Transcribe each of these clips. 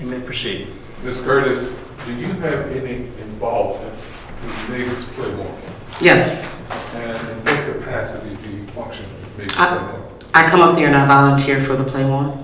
You may proceed. Ms. Curtis, do you have any involvement with MIGS Playmore? Yes. And in what capacity do you function with MIGS Playmore? I come up there and I volunteer for the Playmore.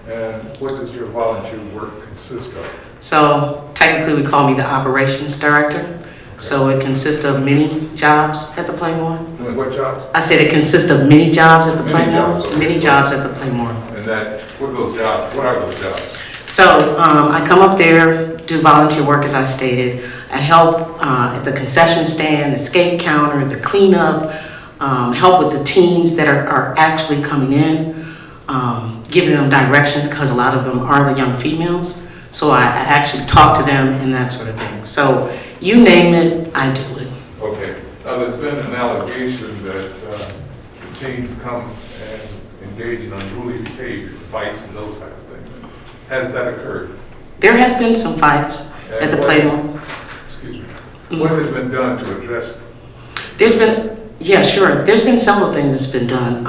And what does your volunteer work consist of? So technically we call me the operations director. So it consists of many jobs at the Playmore. Doing what jobs? I said it consists of many jobs at the Many Playmore. jobs, okay. Many jobs at the Playmore. And that, what are those jobs? What are those jobs? So I come up there, do volunteer work as I stated. I help at the concession stand, the skate counter, the cleanup, help with the teens that are actually coming in, giving them directions because a lot of them are the young females. So I actually talk to them and that sort of thing. So you name it, I do it. Okay. Now, there's been an allegation that the teens come and engage in unruly behavior, fights and those type of things. Has that occurred? There has been some fights at the Playmore. Excuse me. What has been done to address them? There's been, yeah, sure. There's been several things that's been done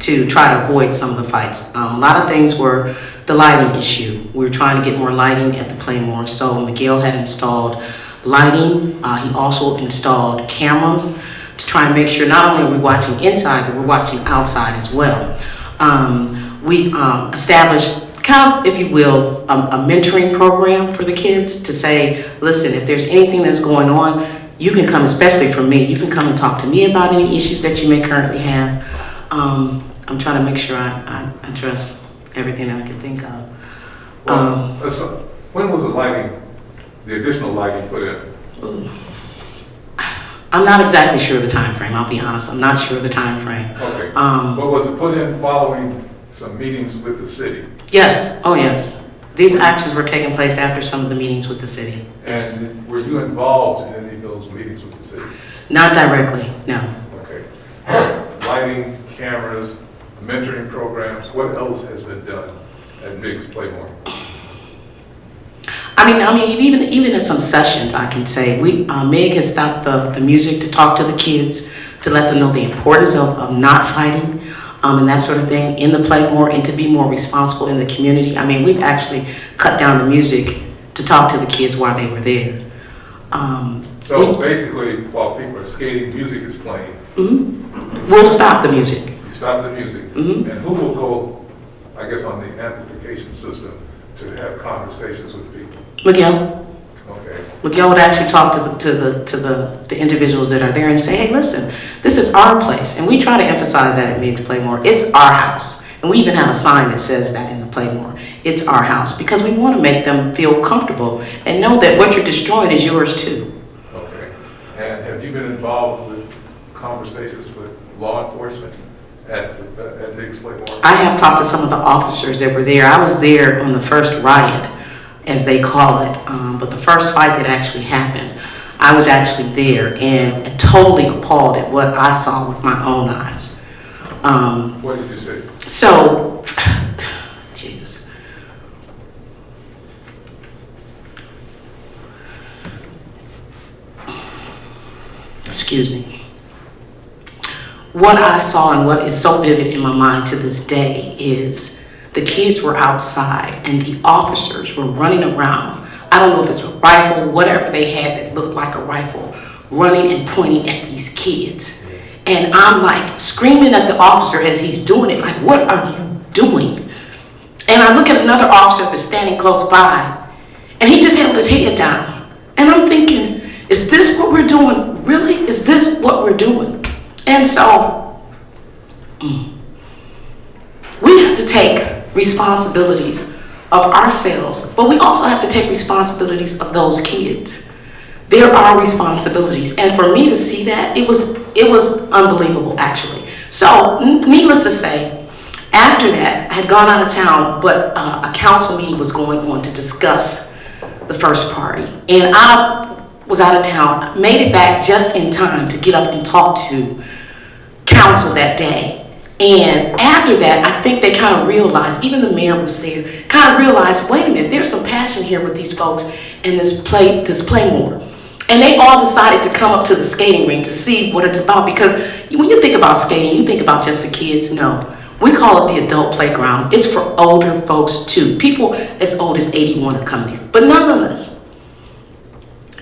to try to avoid some of the fights. A lot of things were the lighting issue. We were trying to get more lighting at the Playmore. So Miguel had installed lighting. He also installed cameras to try and make sure not only are we watching inside, but we're watching outside as well. We established kind of, if you will, a mentoring program for the kids to say, listen, if there's anything that's going on, you can come, especially for me, you can come and talk to me about any issues that you may currently have. I'm trying to make sure I address everything that I can think of. Well, when was the additional lighting put in? I'm not exactly sure of the time frame, I'll be honest. I'm not sure of the time frame. Okay. But was it put in following some meetings with the city? Yes, oh yes. These actions were taking place after some of the meetings with the city. And were you involved in any of those meetings with the city? Not directly, no. Okay. Lighting, cameras, mentoring programs, what else has been done at MIGS Playmore? I mean, even in some sessions, I can say, Meg has stopped the music to talk to the kids, to let them know the importance of not fighting, and that sort of thing in the Playmore, and to be more responsible in the community. I mean, we've actually cut down the music to talk to the kids while they were there. So basically, while people are skating, music is playing. We'll stop the music. You stop the music. And who will go, I guess, on the amplification system to have conversations with people? Miguel. Okay. Miguel would actually talk to the individuals that are there and say, hey, listen, this is our place. And we try to emphasize that at MIGS Playmore. It's our house. And we even have a sign that says that in the Playmore. It's our house. Because we want to make them feel comfortable and know that what you're destroying is yours too. Okay. And have you been involved with conversations with law enforcement at MIGS Playmore? I have talked to some of the officers that were there. I was there on the first riot, as they call it, but the first fight that actually happened, I was actually there and totally appalled at what I saw with my own eyes. What did you say? So, Jesus. Excuse me. What I saw and what is so vivid in my mind to this day is the kids were outside and the officers were running around. I don't know if it's a rifle, whatever they had that looked like a rifle, running and pointing at these kids. And I'm like screaming at the officer as he's doing it, like, what are you doing? And I look at another officer that's standing close by and he just held his head down. And I'm thinking, is this what we're doing? Really? Is this what we're doing? And so, we have to take responsibilities of ourselves, but we also have to take responsibilities of those kids. There are responsibilities, and for me to see that, it was unbelievable, actually. So, needless to say, after that, I had gone out of town, but a council meeting was going on to discuss the first party, and I was out of town, made it back just in time to get up and talk to council that day. And after that, I think they kind of realized, even the mayor was there, kind of realized, wait a minute, there's some passion here with these folks in this Playmore. And they all decided to come up to the skating rink to see what it's about, because when you think about skating, you think about just the kids. No. We call it the adult playground. It's for older folks too. People as old as 81 are coming here. But nonetheless,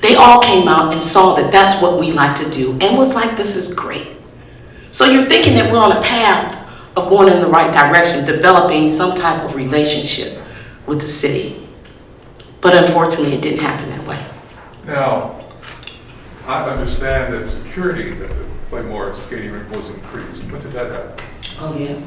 they all came out and saw that that's what we like to do and was like, this is great. So you're thinking that we're on a path of going in the right direction, developing some type of relationship with the city. But unfortunately, it didn't happen that way. Now, I understand that security at the Playmore skating rink was increased. When did that happen? Oh, yeah.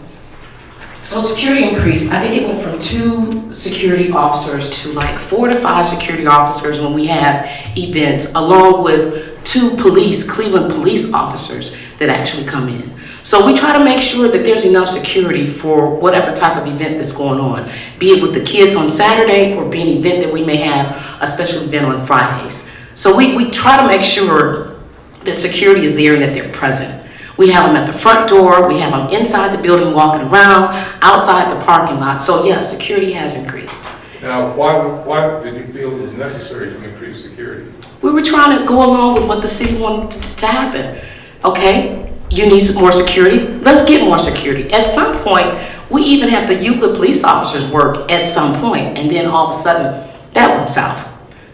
So security increased. I think it went from 2 security officers to like 4 to 5 security officers when we have events, along with 2 Cleveland police officers that actually come in. So we try to make sure that there's enough security for whatever type of event that's going on, be it with the kids on Saturday or be an event that we may have a special event on Fridays. So we try to make sure that security is there and that they're present. We have them at the front door, we have them inside the building walking around, outside the parking lot. So yes, security has increased. Now, why did you feel it was necessary to increase security? We were trying to go along with what the city wanted to happen. Okay, you need some more security, let's get more security. At some point, we even have the Euclid police officers work at some point, and then all of a sudden, that went south.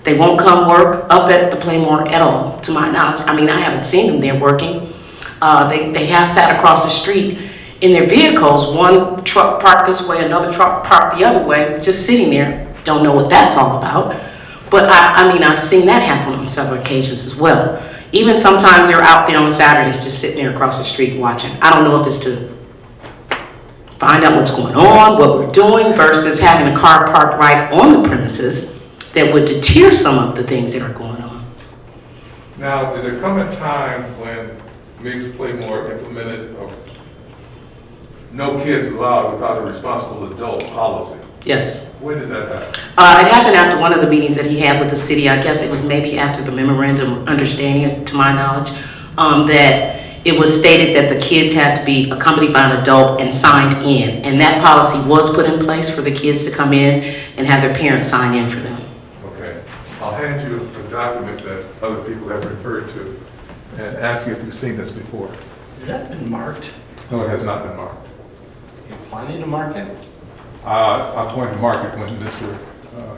They won't come work up at the Playmore at all, to my knowledge. I mean, I haven't seen them there working. They have sat across the street in their vehicles, one truck parked this way, another truck parked the other way, just sitting there. Don't know what that's all about. But I mean, I've seen that happen on several occasions as well. Even sometimes they're out there on Saturdays just sitting there across the street watching. I don't know if it's to find out what's going on, what we're doing, versus having a car parked right on the premises that would deter some of the things that are going on. Now, did there come a time when Miggs Playmore implemented a no kids allowed without a responsible adult policy? Yes. When did that happen? It happened after one of the meetings that he had with the city. I guess it was maybe after the memorandum of understanding, to my knowledge, that it was stated that the kids had to be accompanied by an adult and signed in. And that policy was put in place for the kids to come in and have their parents sign in for them. Okay. I'll hand you a document that other people have referred to and ask you if you've seen this before. Has that been marked? No, it has not been marked. You're planning to mark it? I'm going to mark it when Mr.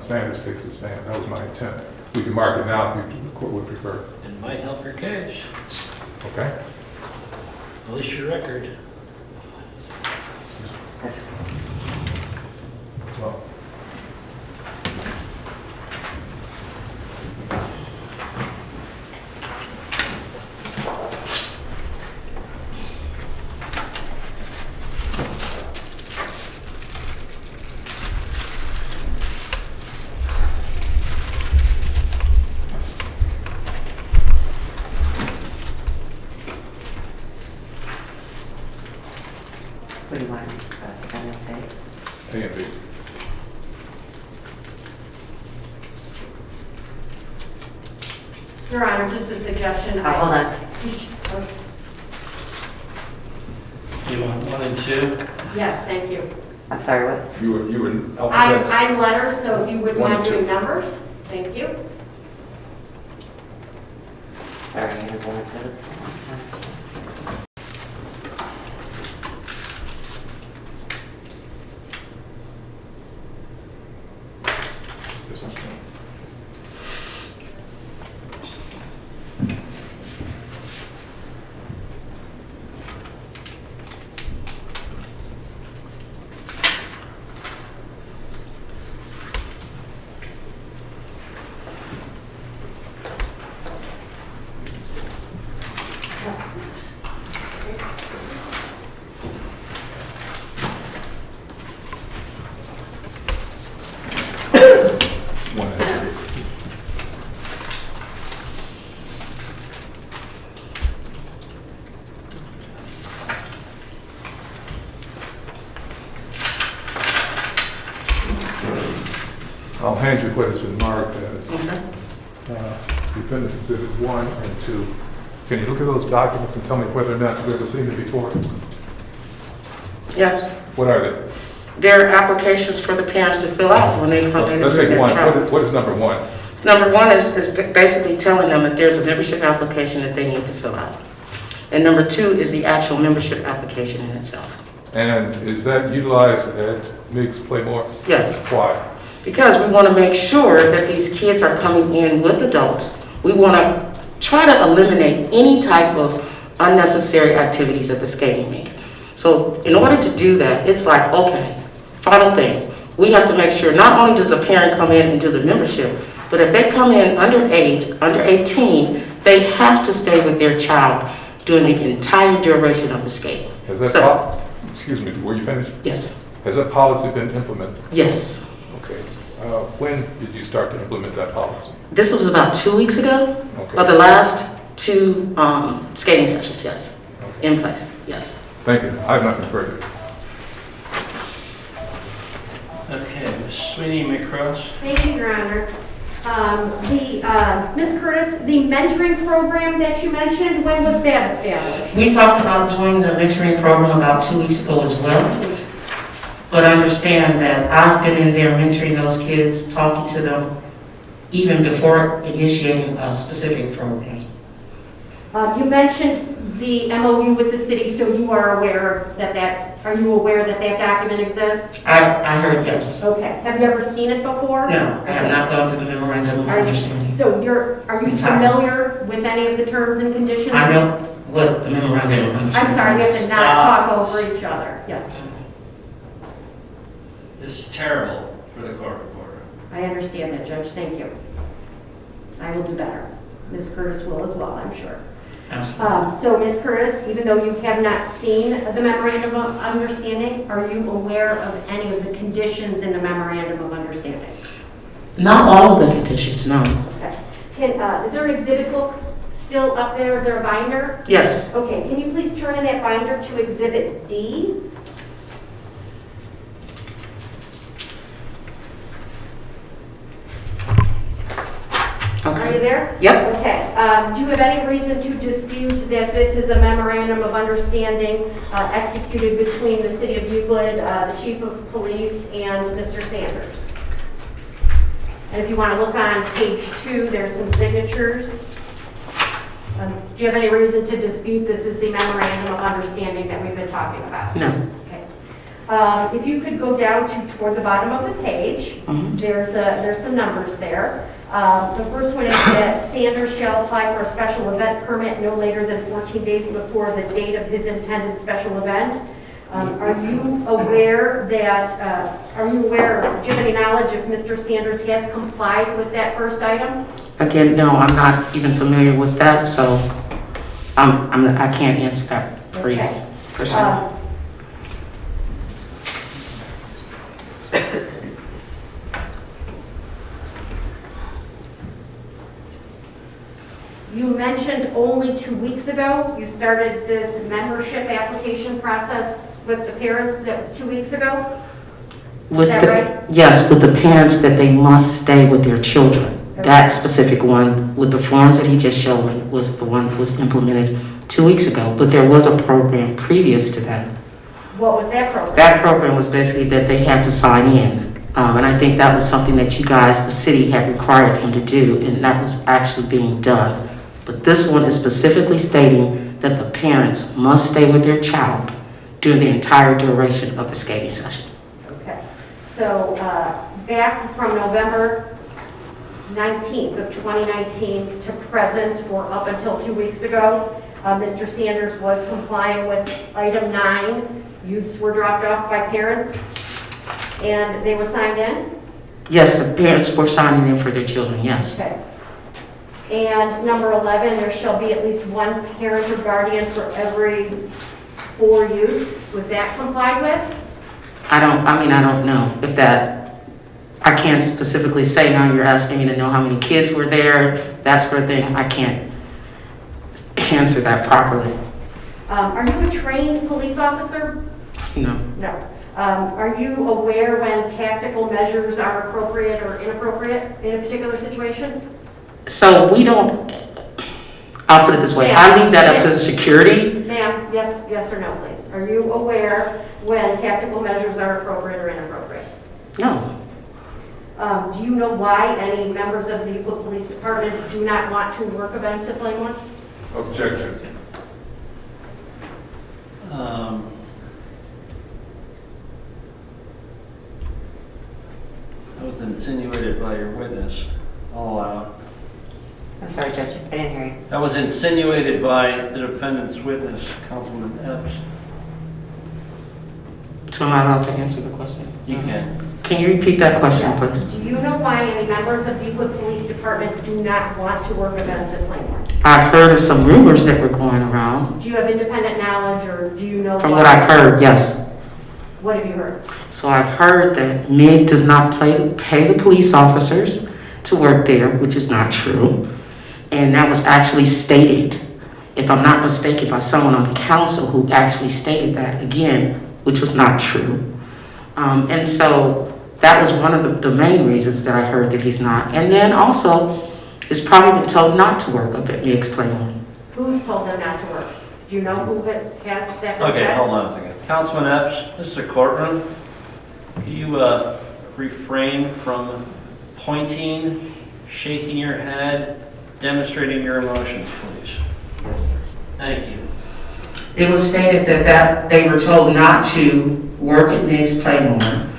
Sanders takes his stand. That was my intent. We can mark it now if the court would prefer. It might help your case. Okay? At least your record. Well, What do you want? Say? A and B. Your Honor, just a suggestion. Hold on. Do you want 1 and 2? Yes, thank you. I'm sorry, what? You were alphabetical. I'm letters, so if you wouldn't One mind and doing two. numbers, thank you. Sorry, I didn't want to. This one's fine. One and three. I'll hand you what has been marked as Defendant's Exhibit 1 and 2. Can you look at those documents and tell me whether or not you've ever seen them before? Yes. What are they? There are applications for the parents to fill out when they come in. Let's take one. What is number 1? Number 1 is basically telling them that there's a membership application that they need to fill out. And number 2 is the actual membership application in itself. And is that utilized at Miggs Playmore? Yes. Why? Because we want to make sure that these kids are coming in with adults. We want to try to eliminate any type of unnecessary activities at the skating rink. So in order to do that, it's like, okay, final thing. We have to make sure not only does a parent come in and do the membership, but if they come in under 18, they have to stay with their child during the entire duration of the skate. Has that, excuse me, were you finished? Yes. Has that policy been implemented? Yes. Okay. When did you start to implement that policy? This was about 2 weeks ago, Okay. of the last 2 skating sessions, yes, Okay. in place, yes. Thank you. I have nothing further. Okay, Ms. Sweeney McCross. Thank you, Your Honor. Ms. Curtis, the mentoring program that you mentioned, when was that established? We talked about doing the mentoring program about 2 weeks ago as well. But understand that I've been in there mentoring those kids, talking to them, even before initiating a specific program. You mentioned the MOU with the city, so you are aware are you aware that that document exists? I heard yes. Okay. Have you ever seen it before? No, I have not gone through the memorandum of understanding. So are you Entirely. familiar with any of the terms and conditions? I know what the memorandum of understanding I'm sorry, we have is. to not talk over each other. Yes, This is terrible for the court reporter. I understand that, Judge. Thank you. I will do better. Ms. Curtis will as well, I'm sure. Absolutely. So, Ms. Curtis, even though you have not seen the memorandum of understanding, are you aware of any of the conditions in the memorandum of understanding? Not all of the conditions, no. Okay. Is there an exhibit book still up there? Is there a binder? Yes. Okay, can you please turn in that binder to Exhibit D? Are you there? Yep. Okay. Do you have any reason to dispute that this is a memorandum of understanding executed between the City of Euclid, the Chief of Police, and Mr. Sanders? And if you want to look on page 2, there's some signatures. Do you have any reason to dispute this is the memorandum of understanding that we've been talking about? No. Okay. If you could go down toward the bottom of the page, there's some numbers there. The first one is that Sanders shall apply for a special event permit no later than 14 days before the date of his intended special event. Are you aware do you have any knowledge if Mr. Sanders has complied with that first item? Again, no, I'm not even familiar with that, so I can't answer that for you. Okay. Personally. You mentioned only 2 weeks ago, you started this membership application process with the parents. That was 2 weeks ago? With that the- right? Yes, with the parents that they must stay with their children. That specific one, with the forms that he just showed me, was the one that was implemented 2 weeks ago. But there was a program previous to that. What was that program? That program was basically that they had to sign in. And I think that was something that you guys, the city, had required him to do, and that was actually being done. But this one is specifically stating that the parents must stay with their child during the entire duration of the skating session. Okay. So back from November 19th of 2019 to present, or up until 2 weeks ago, Mr. Sanders was complying with item 9. Youths were dropped off by parents, and they were signed in? Yes, the parents were signing in for their children, yes. Okay. And number 11, there shall be at least one parent or guardian for every 4 youths. Was that complied with? I don't know if that, I can't specifically say now. You're asking me to know how many kids were there, that sort of thing. I can't answer that properly. Are you a trained police officer? No. No. Are you aware when tactical measures are appropriate or inappropriate in a particular situation? So we don't, I'll put it this way, I leave that up to security. Ma'am, yes or no, please. Are you aware when tactical measures are appropriate or inappropriate? No. Do you know why any members of the Euclid Police Department do not want to work events at Playmore? Objection. insinuated by your witness. I'll allow it. I'm sorry, Judge, I didn't hear you. That was insinuated by the defendant's witness, Councilman Epps. So am I allowed to answer the question? You can. Can you repeat that question, Yes. please? Do you know why any members of Buckley Police Department do not want to work events at Playmore? I've heard of some rumors that were going around. Do you have independent knowledge, or do you know? From why? what I've heard, yes. What have you heard? So I've heard that MIG does not pay the police officers to work there, which is not true. And that was actually stated, if I'm not mistaken, by someone on council who actually stated that again, which was not true. And so that was one of the main reasons that I heard that he's not. And then also, he's probably been told not to work up at MIG's Playmore. Who's told them not to work? Do you know who has that been Okay, said? hold on a second. Councilman Epps, this is a courtroom. Can you refrain from pointing, shaking your head, demonstrating your emotions, please? Yes, sir. Thank you. It was stated that they were told not to work at MIG's Playmore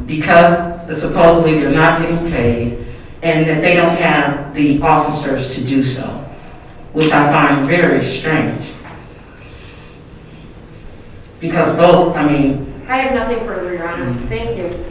because supposedly they're not getting paid and that they don't have the officers to do so, which I find very strange. Because both, I mean, I have nothing further, Your Honor. Thank you.